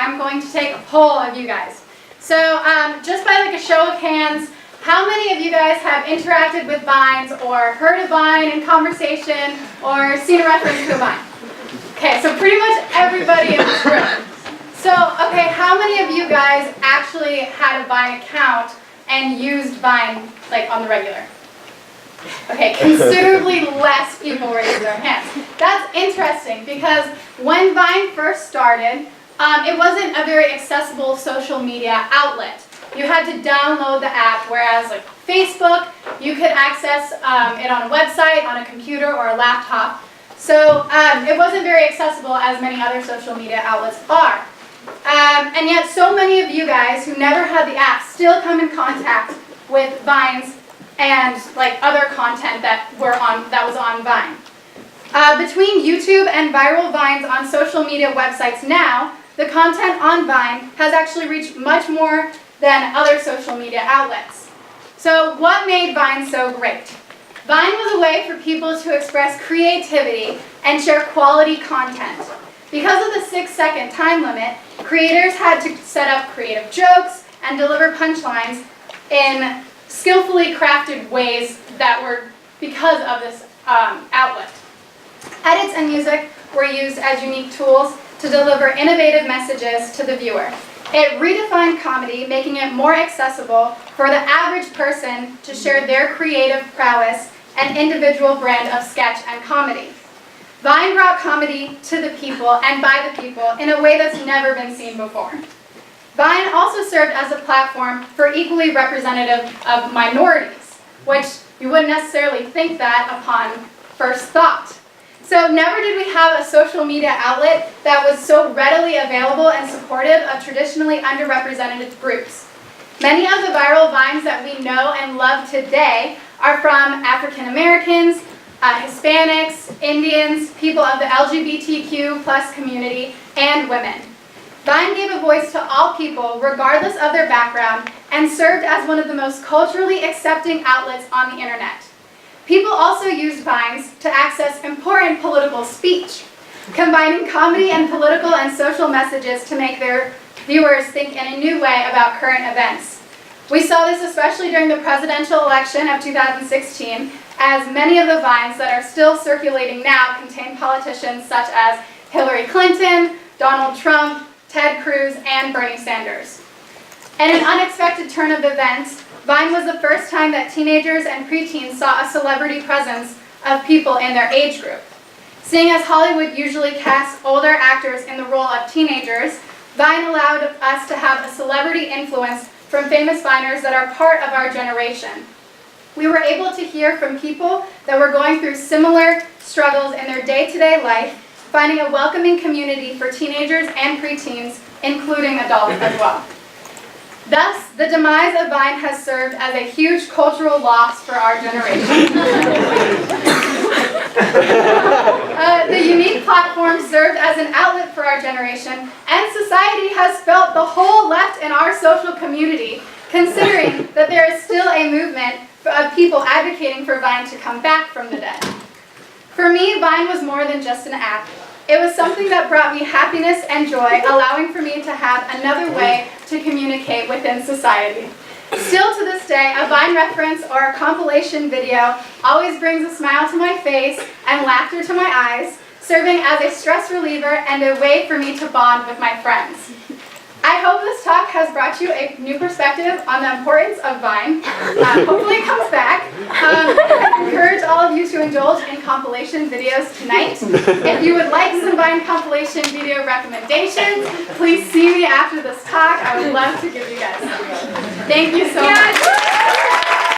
I'm going to take a poll of you guys. So just by like a show of hands, how many of you guys have interacted with Vines or heard a Vine in conversation or seen a reference to a Vine? Okay, so pretty much everybody in this room. So, okay, how many of you guys actually had a Vine account and used Vine like on the regular? Okay, considerably less people raised their hands. That's interesting because when Vine first started, it wasn't a very accessible social media outlet. You had to download the app, whereas like Facebook, you could access it on a website, on a computer, or a laptop. So it wasn't very accessible as many other social media outlets are. And yet so many of you guys who never had the app still come in contact with Vines and like other content that was on Vine. Between YouTube and viral Vines on social media websites now, the content on Vine has actually reached much more than other social media outlets. So what made Vine so great? Vine was a way for people to express creativity and share quality content. Because of the 6-second time limit, creators had to set up creative jokes and deliver punchlines in skillfully crafted ways that were because of this outlet. Edits and music were used as unique tools to deliver innovative messages to the viewer. It redefined comedy, making it more accessible for the average person to share their creative prowess and individual brand of sketch and comedy. Vine brought comedy to the people and by the people in a way that's never been seen before. Vine also served as a platform for equally representative of minorities, which you wouldn't necessarily think that upon first thought. So never did we have a social media outlet that was so readily available and supportive of traditionally underrepresented groups. Many of the viral Vines that we know and love today are from African Americans, Hispanics, Indians, people of the LGBTQ+ community, and women. Vine gave a voice to all people, regardless of their background, and served as one of the most culturally accepting outlets on the internet. People also used Vines to access important political speech, combining comedy and political and social messages to make their viewers think in a new way about current events. We saw this especially during the presidential election of 2016, as many of the Vines that are still circulating now contain politicians such as Hillary Clinton, Donald Trump, Ted Cruz, and Bernie Sanders. In an unexpected turn of events, Vine was the first time that teenagers and preteens saw a celebrity presence of people in their age group. Seeing as Hollywood usually casts older actors in the role of teenagers, Vine allowed us to have a celebrity influence from famous Viners that are part of our generation. We were able to hear from people that were going through similar struggles in their day-to-day life, finding a welcoming community for teenagers and preteens, including adults as well. Thus, the demise of Vine has served as a huge cultural loss for our generation. The unique platform served as an outlet for our generation, and society has felt the hole left in our social community, considering that there is still a movement of people advocating for Vine to come back from the dead. For me, Vine was more than just an app. It was something that brought me happiness and joy, allowing for me to have another way to communicate within society. Still to this day, a Vine reference or a compilation video always brings a smile to my face and laughter to my eyes, serving as a stress reliever and a way for me to bond with my friends. I hope this talk has brought you a new perspective on the importance of Vine. Hopefully it comes back. I encourage all of you to indulge in compilation videos tonight. If you would like some Vine compilation video recommendations, please see me after this talk. I would love to give you guys some. Thank you so much.